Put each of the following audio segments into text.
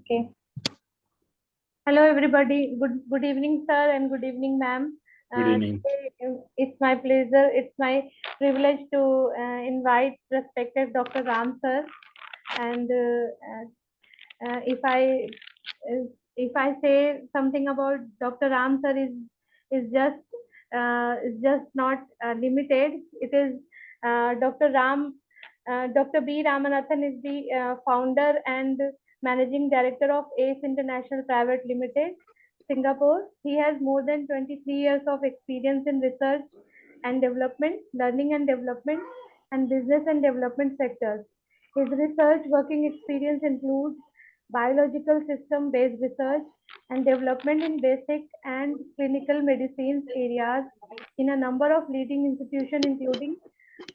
Okay. Hello, everybody. Good evening, sir, and good evening, ma'am. Good evening. It's my pleasure. It's my privilege to invite respected Dr. Ram, sir. And if I say something about Dr. Ram, sir, is just not limited. It is Dr. Ram. Dr. B. Ramanathan is the founder and managing director of ACE International Private Limited, Singapore. He has more than 23 years of experience in research and development, learning and development, and business and development sectors. His research working experience includes biological system based research and development in basic and clinical medicines areas in a number of leading institutions, including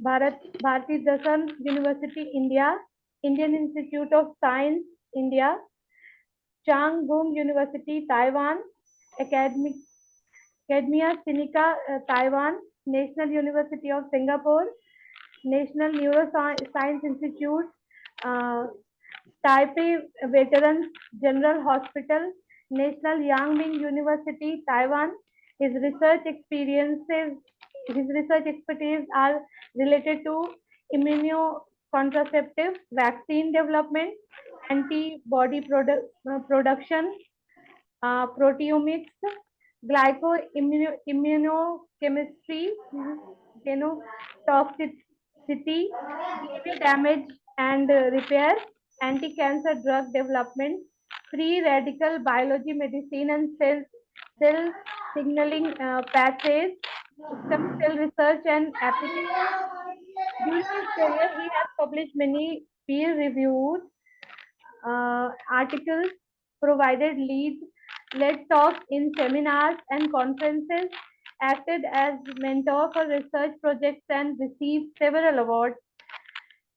Bharati Dasan University, India, Indian Institute of Science, India, Chang Gung University, Taiwan, Academy, Academia Sinica, Taiwan, National University of Singapore, National Neuroscience Institute, uh, Taipei Veterans General Hospital, National Yang Ming University, Taiwan. His research expertise are related to immunocontraceptive, vaccine development, antibody production, proteomics, glycoimmunochemistry, genotoxicity, DNA damage and repair, anti-cancer drug development, free radical biology medicine and cell signaling pathways, stem cell research and application. During his career, he has published many peer-reviewed articles, provided led talks in seminars and conferences, acted as mentor for research projects and received several awards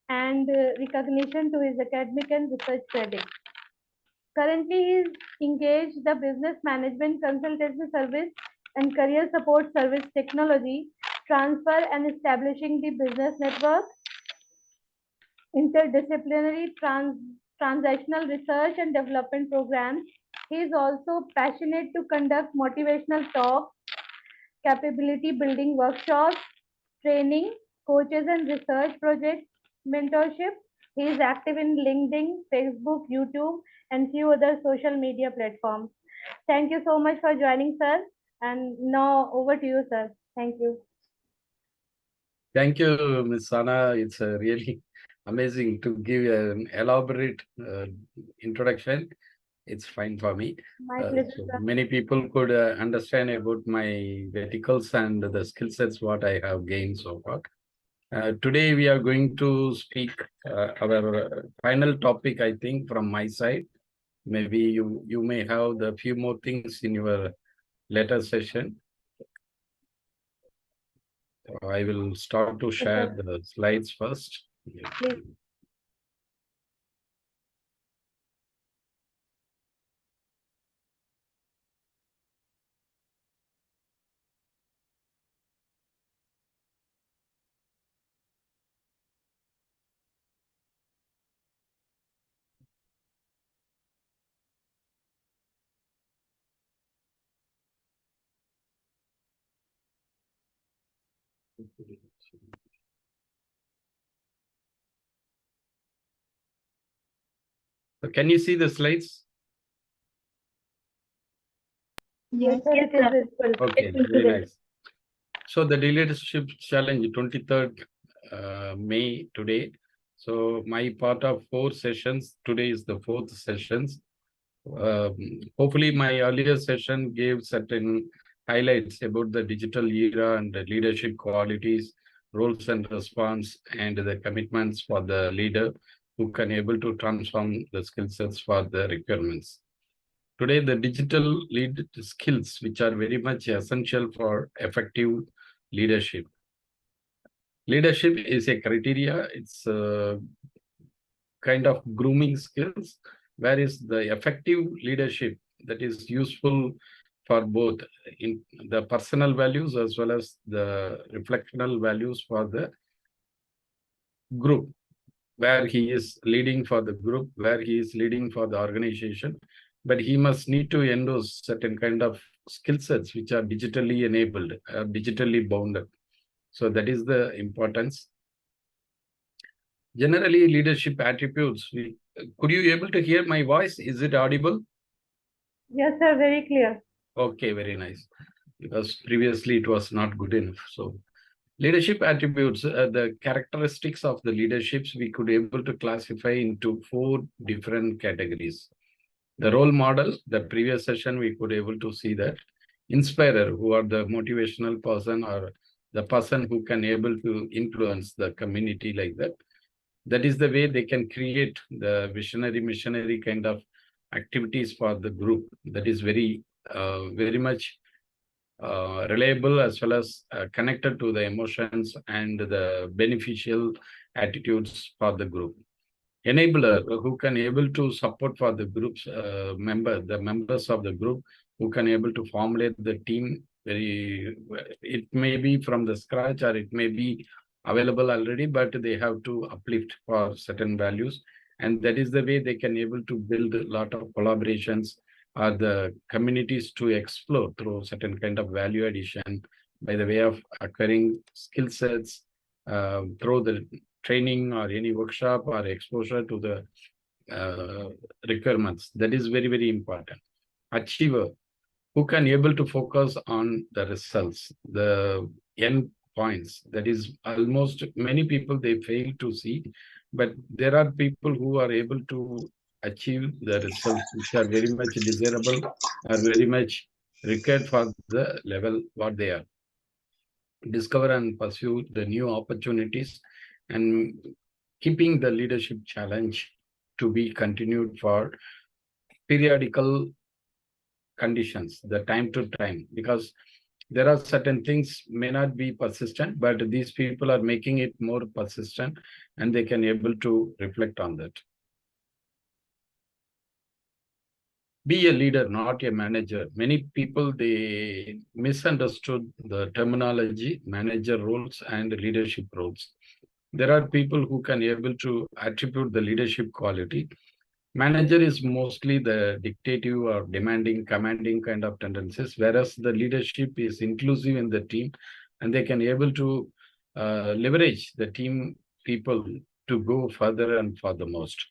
and recognition to his academic and research credit. Currently, he is engaged the business management consultancy service and career support service technology transfer and establishing the business network, interdisciplinary transactional research and development programs. He is also passionate to conduct motivational talks, capability building workshops, training, coaches and research projects, mentorship. He is active in LinkedIn, Facebook, YouTube, and few other social media platforms. Thank you so much for joining, sir. And now over to you, sir. Thank you. Thank you, Ms. Sana. It's really amazing to give an elaborate introduction. It's fine for me. My pleasure, So sir. many people could understand about my verticals and the skill sets what I have gained so far. Today we are going to speak our final topic, I think, from my side. Maybe you may have the few more things in your later session. I will start to share the slides first. Please. Can you see the slides? Yes, sir, it is visible. Okay, very nice. So the leadership challenge, 23rd May today. So my part of 4 sessions. Today is the 4th sessions. Hopefully my earlier session gave certain highlights about the digital era and the leadership qualities, roles and response, and the commitments for the leader who can able to transform the skill sets for the requirements. Today, the digital lead skills, which are very much essential for effective leadership. Leadership is a criteria. It's a kind of grooming skills, whereas the effective leadership that is useful for both in the personal values as well as the reflectional values for the group. where he is leading for the group, where he is leading for the organization, but he must need to endorse certain kind of skill sets which are digitally enabled, digitally bounded. So that is the importance. Generally, leadership attributes. Could you able to hear my voice? Is it audible? Yes, sir, very clear. Okay, very nice. Because previously it was not good enough. So leadership attributes, the characteristics of the leaderships, we could able to classify into 4 different categories. The role model, the previous session, we could able to see that. Inspirer, who are the motivational person or the person who can able to influence the community like that. That is the way they can create the visionary, missionary kind of activities for the group. That is very much reliable as well as connected to the emotions and the beneficial attitudes for the group. Enabler, who can able to support for the group's the members of the group, who can able to formulate the team it may be from the scratch or it may be available already, but they have to uplift for certain values. And that is the way they can able to build a lot of collaborations or the communities to explore through certain kind of value addition by the way of acquiring skill sets through the training or any workshop or exposure to the requirements. That is very important. Achiever, who can able to focus on the results, the end points. That is almost many people they fail to see, but there are people who are able to achieve the results which are very much desirable, are very much required for the level what they are. Discover and pursue the new opportunities and keeping the leadership challenge to be continued for periodical conditions, the time to time, because there are certain things may not be persistent, but these people are making it more persistent and they can able to reflect on that. Be a leader, not a manager. Many people, they misunderstood the terminology, manager roles and leadership roles. There are people who can able to attribute the leadership quality. Manager is mostly the dictative or demanding, commanding kind of tendencies, whereas the leadership is inclusive in the team and they can able to leverage the team people to go further and furthermost.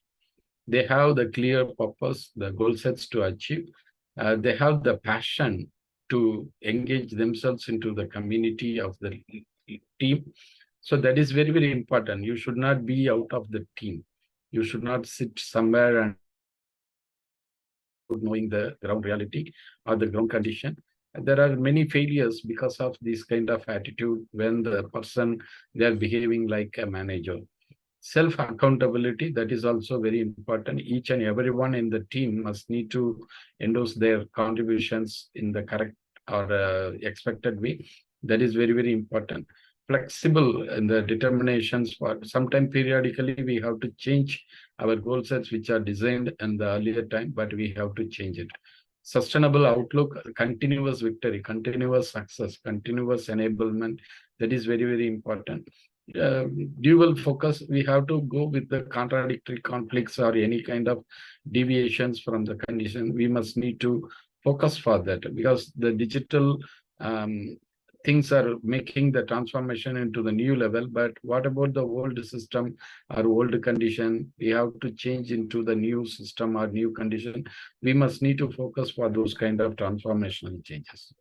They have the clear purpose, the goal sets to achieve. They have the passion to engage themselves into the community of the team. So that is very important. You should not be out of the team. You should not sit somewhere and knowing the ground reality or the ground condition. There are many failures because of this kind of attitude when the person they are behaving like a manager. Self accountability, that is also very important. Each and everyone in the team must need to endorse their contributions in the correct or expected way. That is very important. Flexible in the determinations for sometime periodically we have to change our goal sets which are designed in the earlier time, but we have to change it. Sustainable outlook, continuous victory, continuous success, continuous enablement, that is very important. Dual focus, we have to go with the contradictory conflicts or any kind of deviations from the condition. We must need to focus for that because the digital things are making the transformation into the new level. But what about the old system or old condition? We have to change into the new system or new condition. We must need to focus for those kind of transformational changes.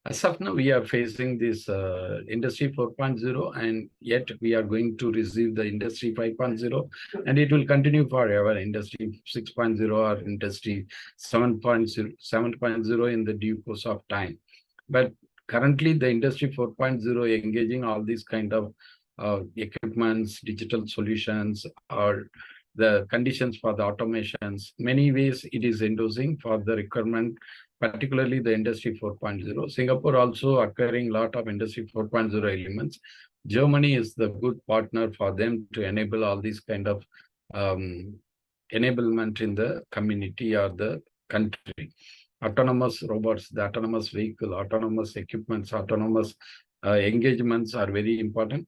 As of now, we are facing this Industry 4.0, and yet we are going to receive the Industry 5.0, and it will continue forever, Industry 6.0 or Industry 7.0 in the due course of time. But currently, the Industry 4.0 engaging all these kind of equipments, digital solutions, or the conditions for the automations. Many ways it is endorsing for the requirement, particularly the Industry 4.0. Singapore also acquiring a lot of Industry 4.0 elements. Germany is the good partner for them to enable all these kind of enablement in the community or the country. Autonomous robots, the autonomous vehicle, autonomous equipments, autonomous engagements are very important.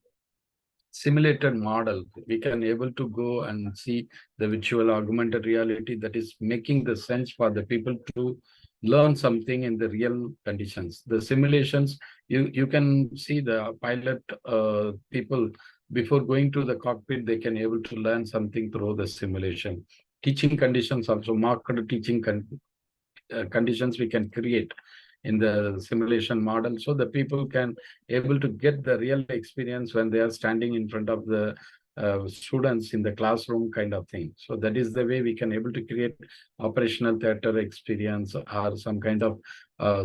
simulated model. We can able to go and see the virtual augmented reality that is making the sense for the people to learn something in the real conditions. The simulations, you can see the pilot people before going to the cockpit, they can able to learn something through the simulation. Teaching conditions also, marked teaching conditions we can create in the simulation model, so the people can able to get the real experience when they are standing in front of the students in the classroom kind of thing. So that is the way we can able to create operational theater experience or some kind of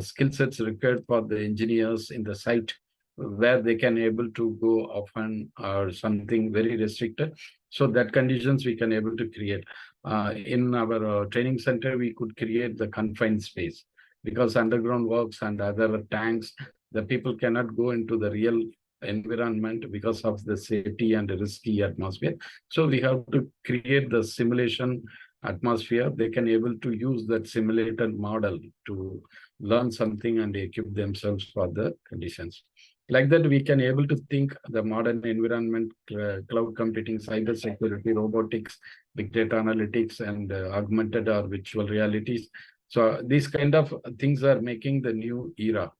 skill sets required for the engineers in the site, where they can able to go often or something very restricted. So that conditions we can able to create. In our training center, we could create the confined space, because underground works and other tanks, the people cannot go into the real environment because of the safety and risky atmosphere. So we have to create the simulation atmosphere. They can able to use that simulated model to learn something and equip themselves for the conditions. Like that, we can able to think the modern environment, cloud computing, cyber security, robotics, big data analytics, and augmented or virtual realities. So these kind of things are making the new era.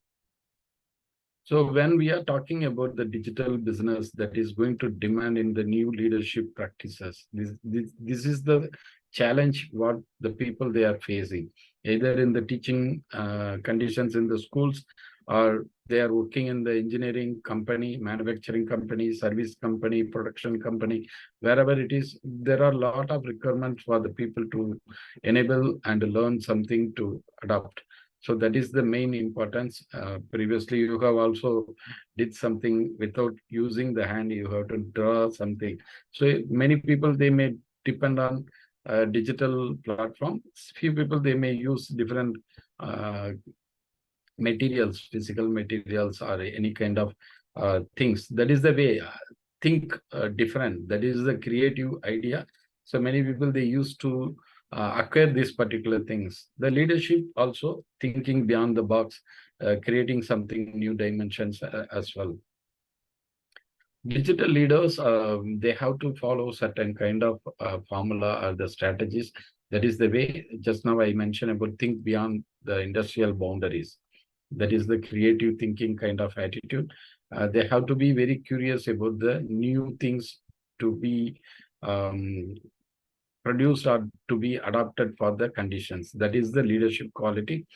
So when we are talking about the digital business that is going to demand in the new leadership practices, this is the challenge what the people they are facing, either in the teaching conditions in the schools, or they are working in the engineering company, manufacturing company, service company, production company, wherever it is, there are a lot of requirements for the people to enable and learn something to adopt. So that is the main importance. Previously, you have also did something without using the hand. You have to draw something. So many people, they may depend on digital platforms. Few people, they may use different materials, physical materials, or any kind of things. That is the way. Think different. That is the creative idea. So many people, they used to acquire these particular things. The leadership also thinking beyond the box, creating something new dimensions as well. Digital leaders, they have to follow certain kind of formula or the strategies. That is the way. Just now I mentioned about think beyond the industrial boundaries. That is the creative thinking kind of attitude. They have to be very curious about the new things to be produced or to be adapted for the conditions. That is the leadership quality.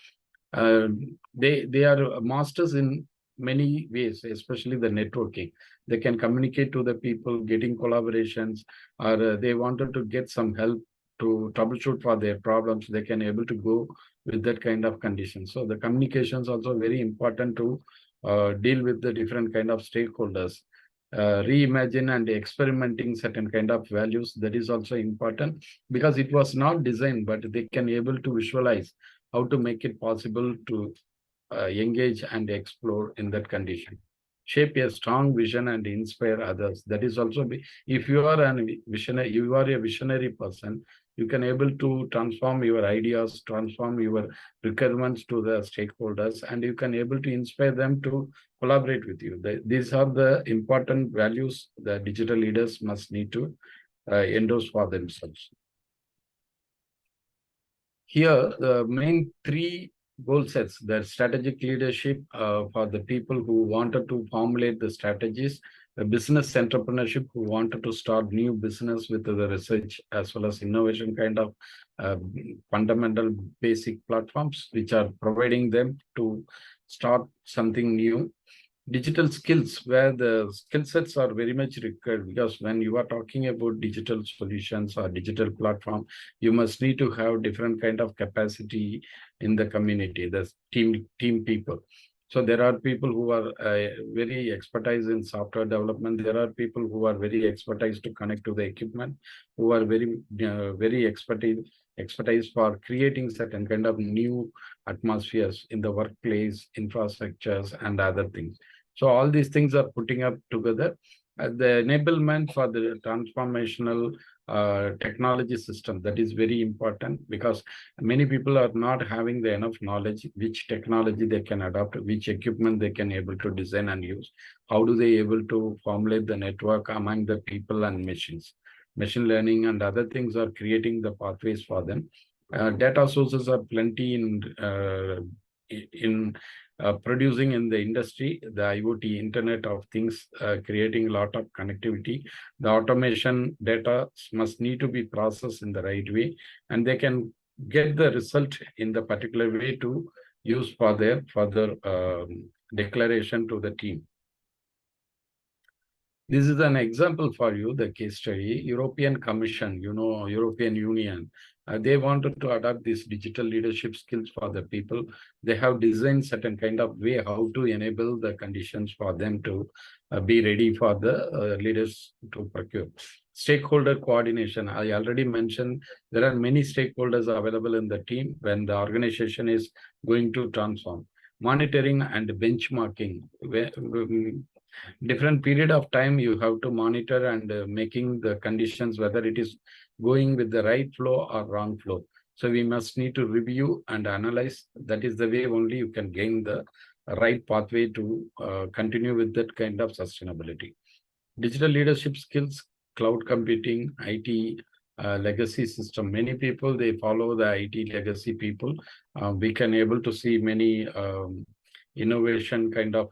Uh, they are masters in many ways, especially the networking. They can communicate to the people, getting collaborations, or they wanted to get some help to troubleshoot for their problems. They can able to go with that kind of conditions. So the communications also very important to deal with the different kind of stakeholders. Reimagine and experimenting certain kind of values, that is also important, because it was not designed, but they can able to visualize how to make it possible to engage and explore in that condition. Shape a strong vision and inspire others. That is also if you are a visionary, you are a visionary person, you can able to transform your ideas, transform your requirements to the stakeholders, and you can able to inspire them to collaborate with you. These are the important values the digital leaders must need to endorse for themselves. Here, the main three goal sets, the strategic leadership for the people who wanted to formulate the strategies, the business entrepreneurship who wanted to start new business with the research as well as innovation kind of uh, fundamental basic platforms, which are providing them to start something new. Digital skills, where the skill sets are very much required, because when you are talking about digital solutions or digital platform, you must need to have different kind of capacity in the community, the team people. So there are people who are very expertise in software development. There are people who are very expertise to connect to the equipment, who are very expertise for creating certain kind of new atmospheres in the workplace, infrastructures, and other things. So all these things are putting up together. The enablement for the transformational technology system. That is very important because many people are not having the enough knowledge which technology they can adopt, which equipment they can able to design and use. How do they able to formulate the network among the people and machines? Machine learning and other things are creating the pathways for them. Data sources are plenty in producing in the industry, the IoT, Internet of Things, creating a lot of connectivity. The automation data must need to be processed in the right way, and they can get the result in the particular way to use for their further declaration to the team. This is an example for you, the case study. European Commission, European Union, they wanted to adopt these digital leadership skills for the people. They have designed certain kind of way how to enable the conditions for them to be ready for the leaders to procure. Stakeholder coordination, I already mentioned, there are many stakeholders available in the team when the organization is going to transform. Monitoring and benchmarking, different period of time you have to monitor and making the conditions whether it is going with the right flow or wrong flow. So we must need to review and analyze. That is the way only you can gain the right pathway to continue with that kind of sustainability. Digital leadership skills, cloud computing, IT, legacy system. Many people, they follow the IT legacy people. We can able to see many innovation kind of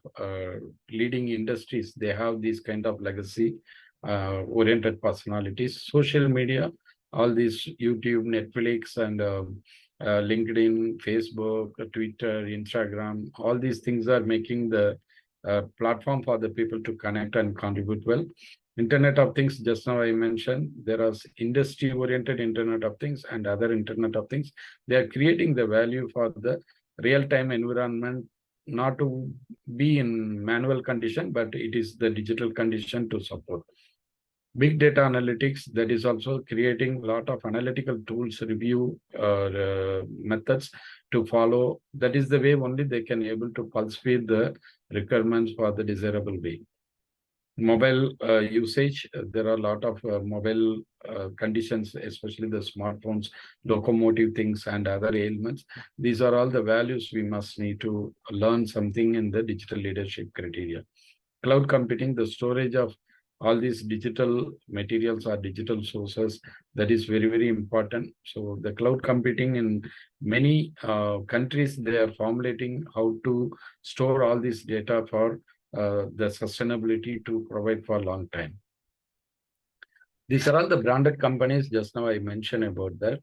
leading industries. They have these kind of legacy oriented personalities. Social media, all these YouTube, Netflix, and LinkedIn, Facebook, Twitter, Instagram, all these things are making the platform for the people to connect and contribute well. Internet of Things, just now I mentioned, there are industry-oriented Internet of Things and other Internet of Things. They are creating the value for the real-time environment, not to be in manual condition, but it is the digital condition to support. Big data analytics, that is also creating a lot of analytical tools, review methods to follow. That is the way only they can able to pulse feed the requirements for the desirable way. Mobile usage, there are a lot of mobile conditions, especially the smartphones, locomotive things, and other ailments. These are all the values we must need to learn something in the digital leadership criteria. Cloud computing, the storage of all these digital materials or digital sources, that is very, very important. So the cloud computing in many countries, they are formulating how to store all this data for the sustainability to provide for a long time. These are all the branded companies. Just now I mentioned about that.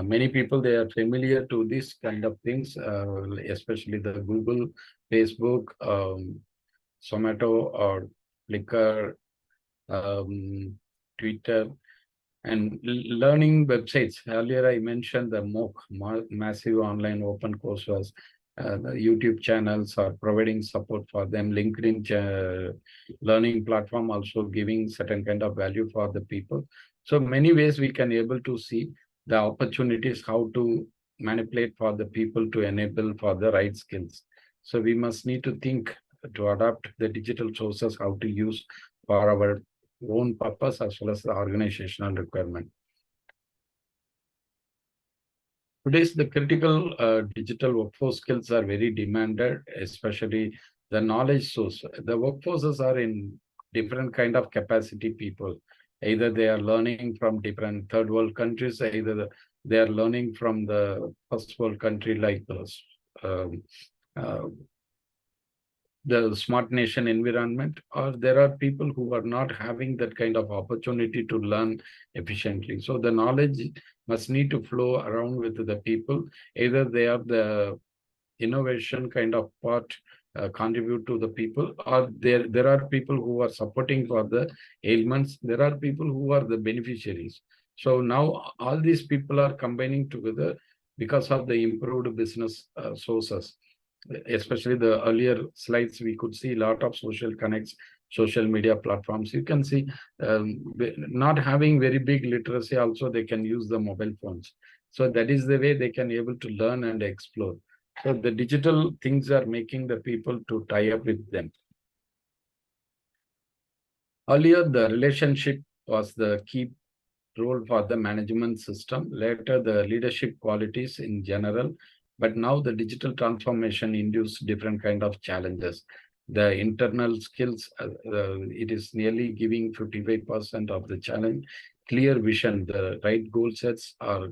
Many people, they are familiar to this kind of things, especially the Google, Facebook, Zomato, or Flickr, Twitter, and learning websites. Earlier I mentioned the MOOC, massive online open courses. The YouTube channels are providing support for them. LinkedIn learning platform also giving certain kind of value for the people. So many ways we can able to see the opportunities, how to manipulate for the people to enable for the right skills. So we must need to think to adapt the digital sources, how to use for our own purpose as well as the organizational requirement. Today's the critical digital workforce skills are very demanded, especially the knowledge source. The workforces are in different kind of capacity people. Either they are learning from different third world countries, either they are learning from the first world country like the smart nation environment, or there are people who are not having that kind of opportunity to learn efficiently. So the knowledge must need to flow around with the people. Either they are the innovation kind of part, contribute to the people, or there are people who are supporting for the ailments. There are people who are the beneficiaries. So now all these people are combining together because of the improved business sources. Especially the earlier slides, we could see a lot of social connects, social media platforms. You can see not having very big literacy, also they can use the mobile phones. So that is the way they can able to learn and explore. So the digital things are making the people to tie up with them. Earlier, the relationship was the key role for the management system, later the leadership qualities in general, but now the digital transformation induced different kind of challenges. The internal skills, it is nearly giving 55% of the challenge. Clear vision, the right goal sets or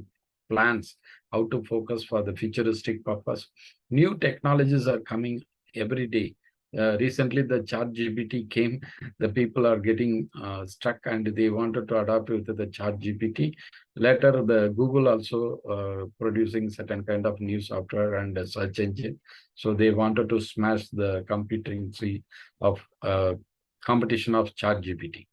plans, how to focus for the futuristic purpose. New technologies are coming every day. Recently, the chat GPT came. The people are getting stuck and they wanted to adapt with the chat GPT. Later, the Google also producing certain kind of new software and a search engine. So they wanted to smash the competency of competition of chat GPT.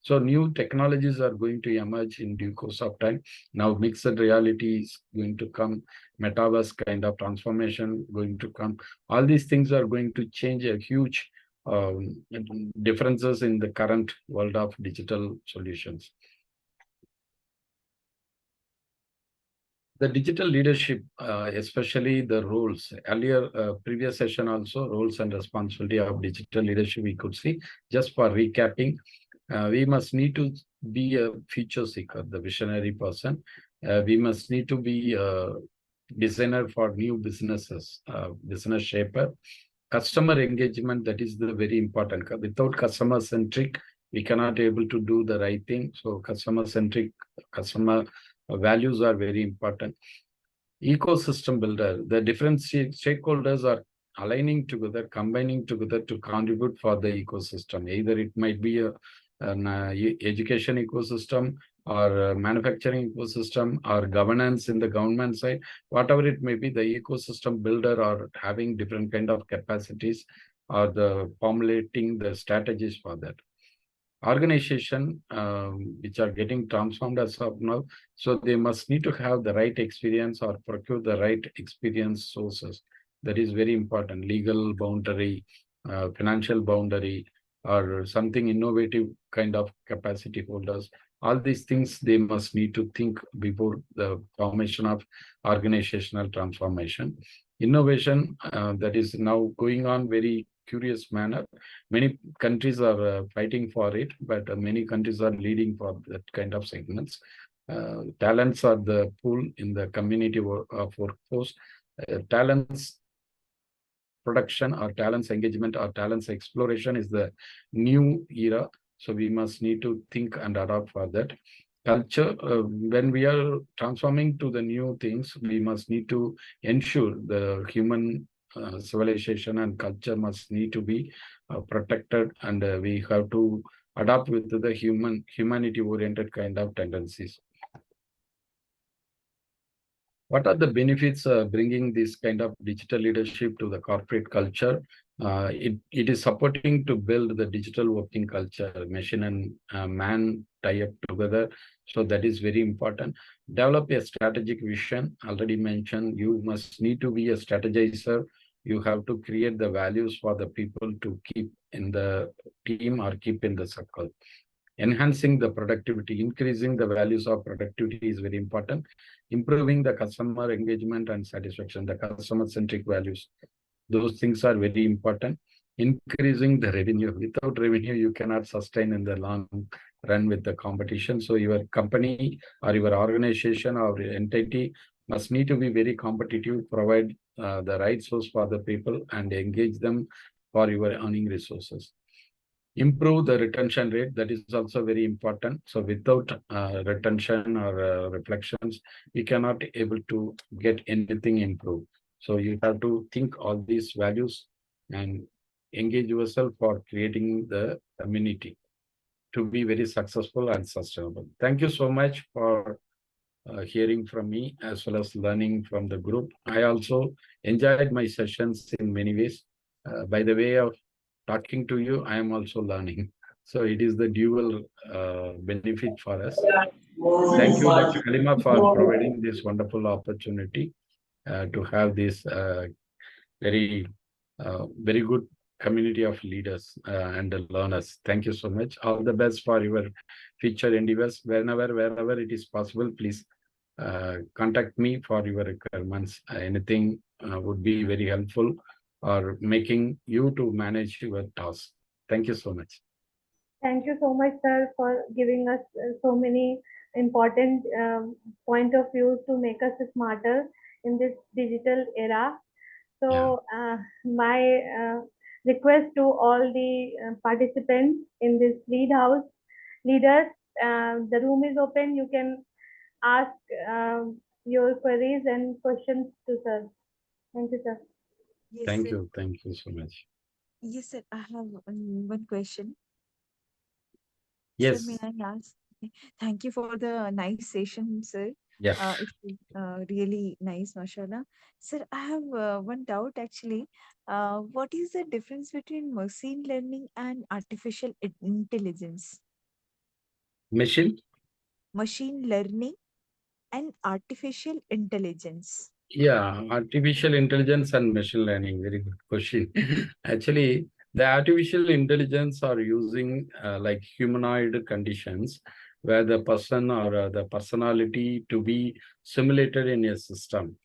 So new technologies are going to emerge in due course of time. Now mixed reality is going to come, metaverse kind of transformation going to come. All these things are going to change a huge differences in the current world of digital solutions. The digital leadership, especially the roles, earlier previous session also, roles and responsibility of digital leadership we could see. Just for recapping, we must need to be a future seeker, the visionary person. We must need to be a designer for new businesses, business shaper. Customer engagement, that is the very important. Without customer centric, we cannot able to do the right thing. So customer centric, customer values are very important. Ecosystem builder, the different stakeholders are aligning together, combining together to contribute for the ecosystem. Either it might be an education ecosystem or manufacturing ecosystem or governance in the government side, whatever it may be, the ecosystem builder are having different kind of capacities or the formulating the strategies for that. Organization which are getting transformed as of now, so they must need to have the right experience or procure the right experience sources. That is very important. Legal boundary, financial boundary, or something innovative kind of capacity holders. All these things they must need to think before the formation of organizational transformation. Innovation that is now going on very curious manner. Many countries are fighting for it, but many countries are leading for that kind of segments. Talents are the pool in the community of workforce. Talents production or talents engagement or talents exploration is the new era. So we must need to think and adapt for that. Culture, when we are transforming to the new things, we must need to ensure the human civilization and culture must need to be protected, and we have to adapt with the humanity oriented kind of tendencies. What are the benefits bringing this kind of digital leadership to the corporate culture? It is supporting to build the digital working culture, machine and man tie up together. So that is very important. Develop a strategic vision. Already mentioned, you must need to be a strategizer. You have to create the values for the people to keep in the team or keep in the circle. Enhancing the productivity, increasing the values of productivity is very important. Improving the customer engagement and satisfaction, the customer-centric values. Those things are very important. Increasing the revenue. Without revenue, you cannot sustain in the long run with the competition. So your company or your organization or entity must need to be very competitive, provide the right source for the people and engage them for your earning resources. Improve the retention rate, that is also very important. So without retention or reflections, we cannot able to get anything improved. So you have to think all these values and engage yourself for creating the community to be very successful and sustainable. Thank you so much for hearing from me as well as learning from the group. I also enjoyed my sessions in many ways. By the way of talking to you, I am also learning. So it is the dual benefit for us. Thank you, Dr. Kalima, for providing this wonderful opportunity to have this very good community of leaders and learners. Thank you so much. All the best for your future endeavors. Wherever it is possible, please contact me for your requirements. Anything would be very helpful or making you to manage your tasks. Thank you so much. Thank you so much, sir, for giving us so many important point of views to make us smarter in this digital era. Yeah, So, my request to all the participants in this leaders, the room is open. You can ask your queries and questions to sir. Thank you, sir. Yes, sir. thank you so much. Yes, sir. I have one question. Sir, may Yes, I ask? Thank you for the nice session, sir. yeah. It was really nice, mashallah. Sir, I have one doubt actually. What is the difference between machine learning and artificial intelligence? Machine. Machine learning and artificial intelligence. Yeah, artificial intelligence and machine learning. Very good question. Actually, the artificial intelligence are using like humanoid conditions where the person or the personality to be simulated in a system.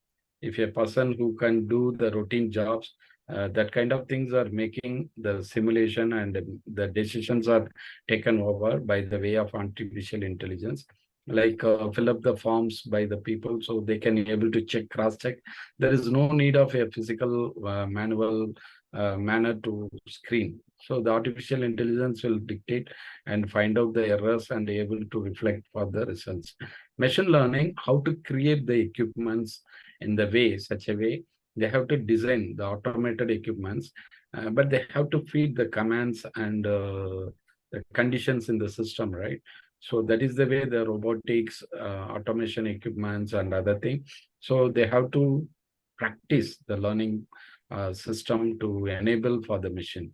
If a person who can do the routine jobs, that kind of things are making the simulation and the decisions are taken over by the way of artificial intelligence, like fill up the forms by the people so they can able to check, cross check. There is no need of a physical manual manner to screen. So the artificial intelligence will dictate and find out the errors and able to reflect for the results. Machine learning, how to create the equipments in the way, such a way, they have to design the automated equipments, but they have to feed the commands and the conditions in the system, right? So that is the way the robotics, automation equipments and other things. So they have to practice the learning system to enable for the machine.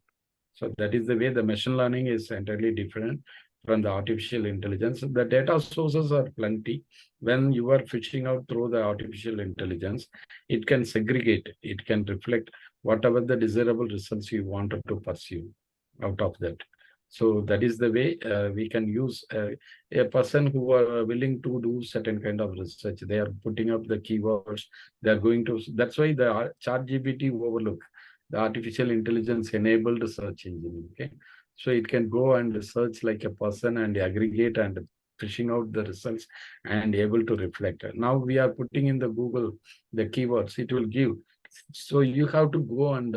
So that is the way the machine learning is entirely different from the artificial intelligence. The data sources are plenty. When you are fishing out through the artificial intelligence, it can segregate, it can reflect whatever the desirable results you wanted to pursue out of that. So that is the way we can use a person who are willing to do certain kind of research. They are putting up the keywords. They are going to. That's why the chat GPT overlook the artificial intelligence enabled search engine. Okay, so it can go and search like a person and aggregate and fishing out the results and able to reflect. Now we are putting in the Google the keywords, it will give. So you have to go and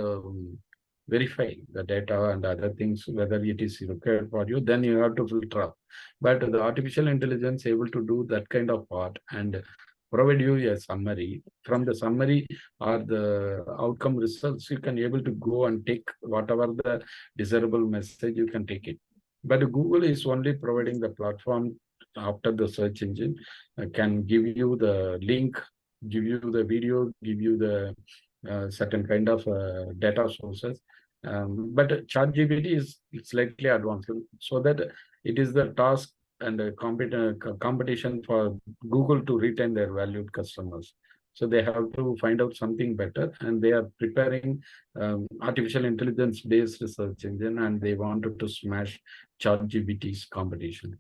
verify the data and other things whether it is required for you. Then you have to filter up. But the artificial intelligence able to do that kind of part and provide you a summary. From the summary or the outcome results, you can able to go and take whatever the desirable message, you can take it. But Google is only providing the platform after the search engine, can give you the link, give you the video, give you the certain kind of data sources. But ChatGPT is slightly advanced, so that it is the task and a competition for Google to retain their valued customers. So they have to find out something better, and they are preparing artificial intelligence based research engine, and they wanted to smash ChatGPT's competition.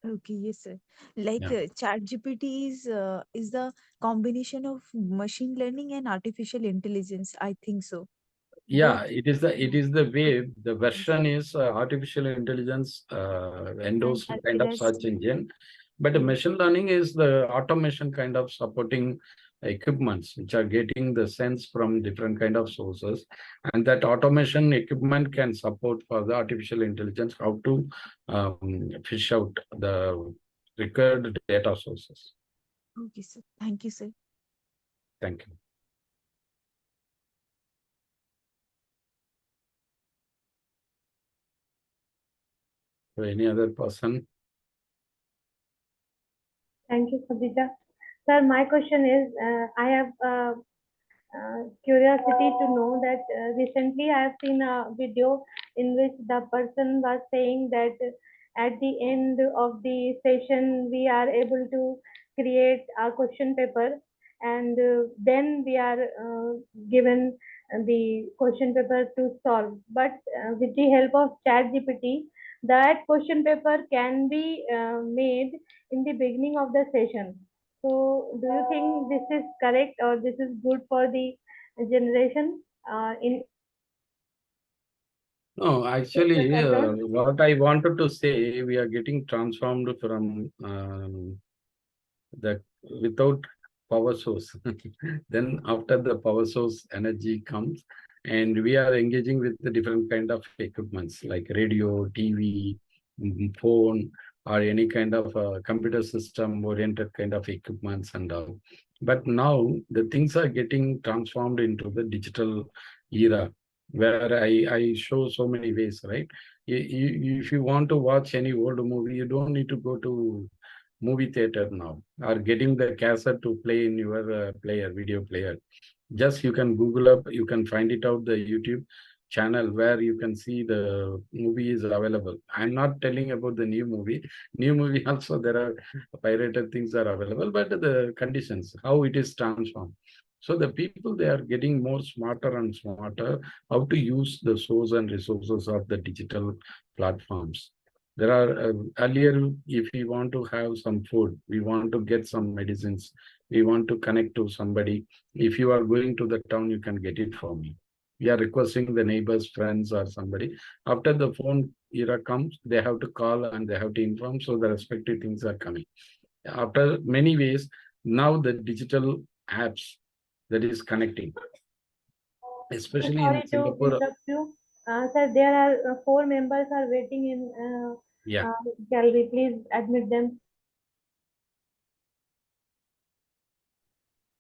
Okay, yes, sir. Like Yeah. ChatGPT is the combination of machine learning and artificial intelligence. I think so. Both. Yeah, it is the way the Yes. version is artificial intelligence And endorsed as kind well of as search engine, but the yes. machine learning is the automation kind of supporting equipments which are getting the sense from different kind of sources, and that automation equipment can support for the artificial intelligence how to fish out the required data sources. Okay, sir. Thank you, sir. Thank you. So any other person? Thank you, Khadija. Sir, my question is, I have curiosity to know that recently I have seen a video in which the person was saying that at the end of the session we are able to create a question paper, and then we are given the question paper to solve. But with the help of Chat GPT, that question paper can be made in the beginning of the session. So, do you think this is correct or this is good for the generation in No, actually, background. what I wanted to say, we are getting transformed from the without power source. Then after the power source, energy comes, and we are engaging with the different kind of equipments like radio, TV, phone, or any kind of computer system oriented kind of equipments and all. But now the things are getting transformed into the digital era, where I show so many ways, right? If you want to watch any old movie, you don't need to go to movie theater now, or getting the cassette to play in your video player. Just you can Google up, you can find it out the YouTube channel where you can see the movie is available. I'm not telling about the new movie. New movie also there are pirated things are available, but the conditions, how it is transformed. So the people, they are getting more smarter and smarter how to use the source and resources of the digital platforms. There are earlier, if we want to have some food, we want to get some medicines, we want to connect to somebody. If you are going to the town, you can get it for me. We are requesting the neighbors, friends, or somebody. After the phone era comes, they have to call and they have to inform. So the respective things are coming. After many ways, now the digital apps that is connecting, especially in Sorry to Singapore. interrupt you. Sir, there are four members are waiting in Yeah. gallery. Please admit them.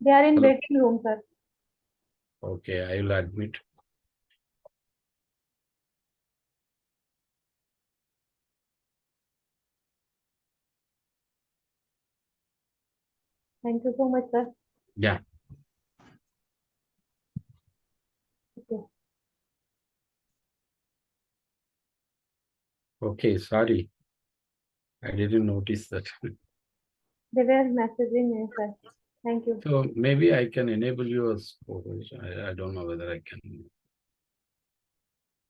They are in Hello. waiting room, sir. Okay, I will admit. Thank you so much, sir. Yeah. Okay. Okay, sorry. I didn't notice that. They were messaging me, sir. Thank you. So maybe I can enable you as co-host. I don't know whether I can.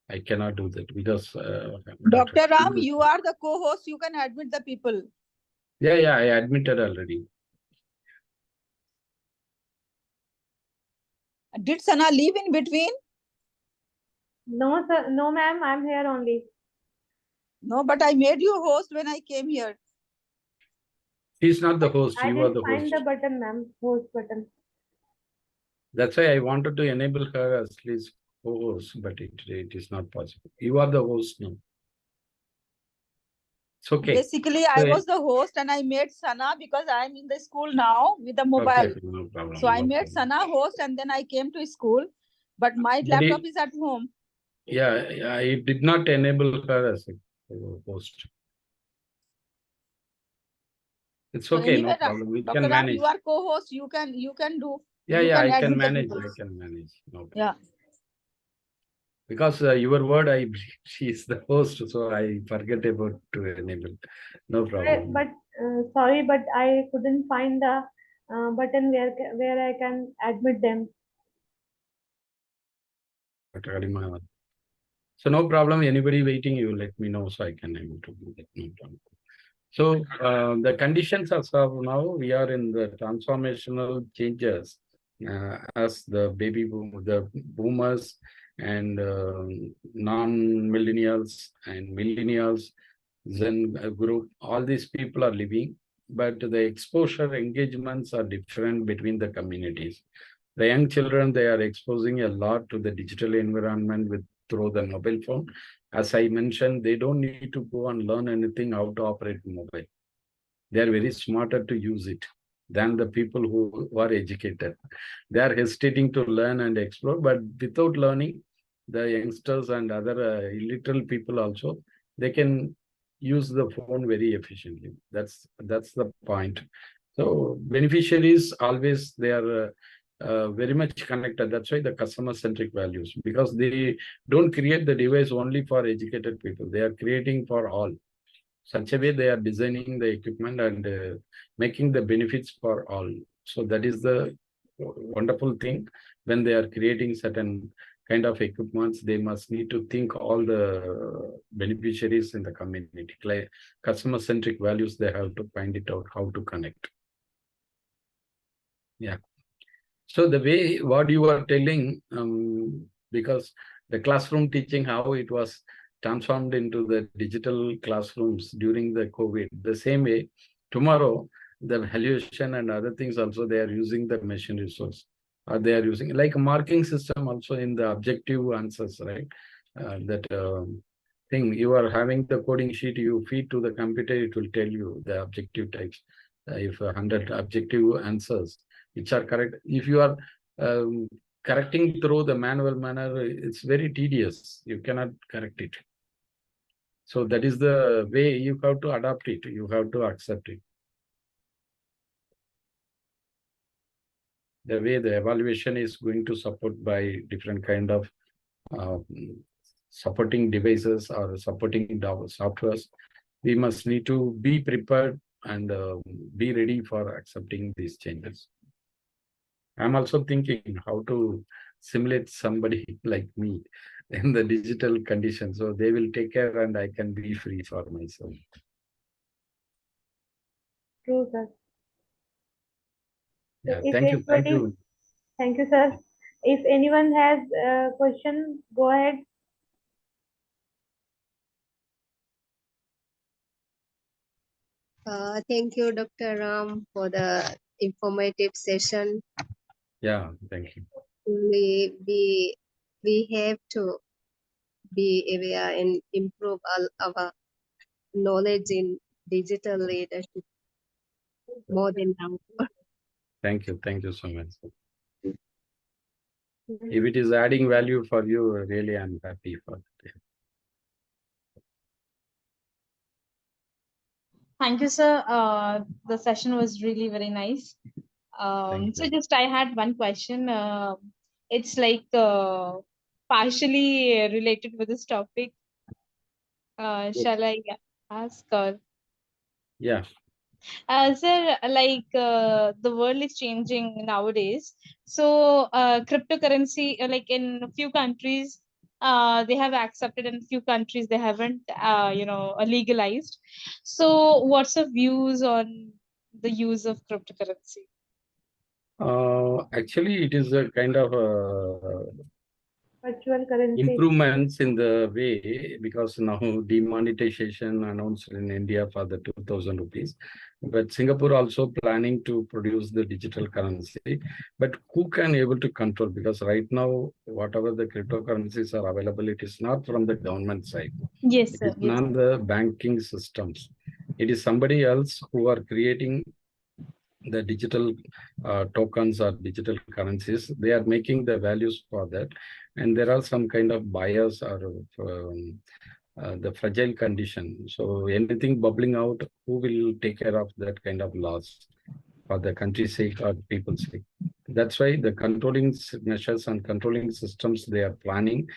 I cannot do that because Dr. Ram, you are the co-host. You can admit the people. Yeah, I admitted already. Did Sana leave in between? No, sir. No, ma'am. I'm here only. No, but I made you host when I came here. He's not the host. I You are didn't the find host. the button, ma'am. Host button. That's why I wanted to enable her as least co-host, but it is not possible. You are the host now. It's okay. Basically, I was the host and I made Sana because I'm in the school now with the mobile. Okay, no problem. So I no made problem. Sana host and then I came to school. But my But laptop is at home. Yeah, it did not enable her as a host. It's So okay, anyway, no problem. We Dr. can Ram, manage. you are co-host. You can do. Yeah, You I can can admit the manage. people. I can manage. No problem. Yeah. Because your word, she is the host, so I forget about to enable. No problem. But sorry, but I couldn't find the button where I can admit them. So no problem. Anybody waiting, you let me know so I can able to do that. No problem. So the conditions as of now, we are in the transformational changes as the the boomers and non-millennials and millennials, Zen group, all these people are living, but the exposure engagements are different between the communities. The young children, they are exposing a lot to the digital environment with through the mobile phone. As I mentioned, they don't need to go and learn anything how to operate mobile. They are very smarter to use it than the people who are educated. They are hesitating to learn and explore, but without learning, the youngsters and other illiterate people also, they can use the phone very efficiently. That's the point. So beneficiaries always they are very much connected. That's why the customer centric values, because they don't create the device only for educated people. They are creating for all. Such a way they are designing the equipment and making the benefits for all. So that is the wonderful thing. When they are creating certain kind of equipments, they must need to think all the beneficiaries in the community. Like customer centric values, they have to find it out how to connect. Yeah. So the way what you are telling, because the classroom teaching, how it was transformed into the digital classrooms during the COVID. The same way, tomorrow, the valuation and other things also, they are using the machine resource. Or they are using like a marking system also in the objective answers, right? That thing, you are having the coding sheet, you feed to the computer, it will tell you the objective types. If 100 objective answers, which are correct. If you are um, correcting through the manual manner, it's very tedious. You cannot correct it. So that is the way you have to adapt it. You have to accept it. The way the evaluation is going to support by different kind of um, supporting devices or supporting softwares, we must need to be prepared and be ready for accepting these changes. I'm also thinking how to simulate somebody like me in the digital condition. So they will take care and I can be free for myself. True, sir. So Yeah, if thank you. Thank anybody, you. thank you, sir. If anyone has a question, go ahead. Thank you, Dr. Ram, for the informative session. Yeah, thank you. We have to be aware and improve all our knowledge in digital leadership more than now. Thank you. Thank you so much. If it is adding value for you, really, I'm happy for it. Thank you, sir. The session was really very nice. Thank So you. just I had one question. It's like partially related with this topic. Shall I ask? Yeah. Sir, like the world is changing nowadays. So cryptocurrency, like in a few countries, they have accepted, and a few countries they haven't, legalized. So what's your views on the use of cryptocurrency? Actually, it is a kind of Virtual currency. improvements in the way, because now demonetization announced in India for the 2000 rupees, but Singapore also planning to produce the digital currency. But who can able to control? Because right now, whatever the cryptocurrencies are available, it is not from the government side. Yes, It sir. is Yes. not the banking systems. It is somebody else who are creating the digital tokens or digital currencies. They are making the values for that, and there are some kind of bias or the fragile condition. So anything bubbling out, who will take care of that kind of loss for the country's sake or people's sake? That's why the controlling measures and controlling systems they are planning.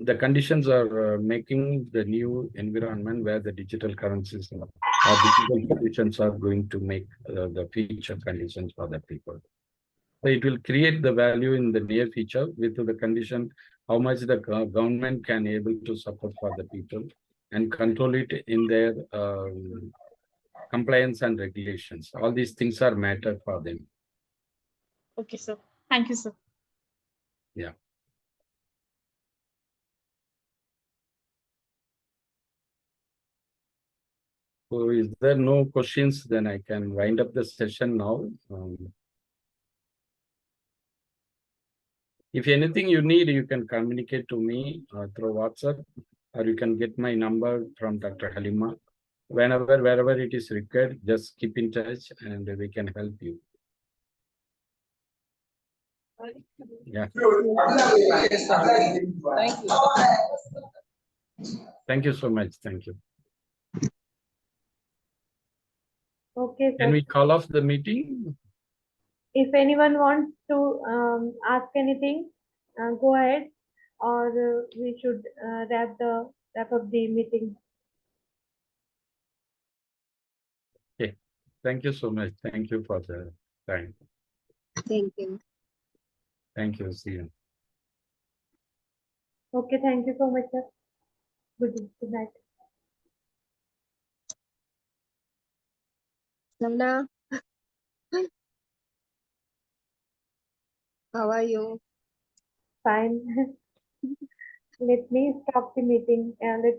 The conditions are making the new environment where the digital currencies or digital solutions are going to make the future conditions for the people. So it will create the value in the near future with the condition how much the government can able to support for the people and control it in their compliance and regulations. All these things are matter for them. Okay, sir. Thank you, sir. Yeah. So is there no questions? Then I can wind up the session now. If anything you need, you can communicate to me through WhatsApp, or you can get my number from Dr. Halima. Wherever it is required, just keep in touch and we can help you. Yeah. Thank you so much. Thank you. Okay, Can sir. we call off the meeting? If anyone wants to ask anything, go ahead, or we should wrap up the meeting. Okay. Thank you so much. Thank you for the time. Thank you. Thank you. See you. Okay, thank you so much, sir. Good night. Sana, how are you? Fine. Let me stop the meeting. Let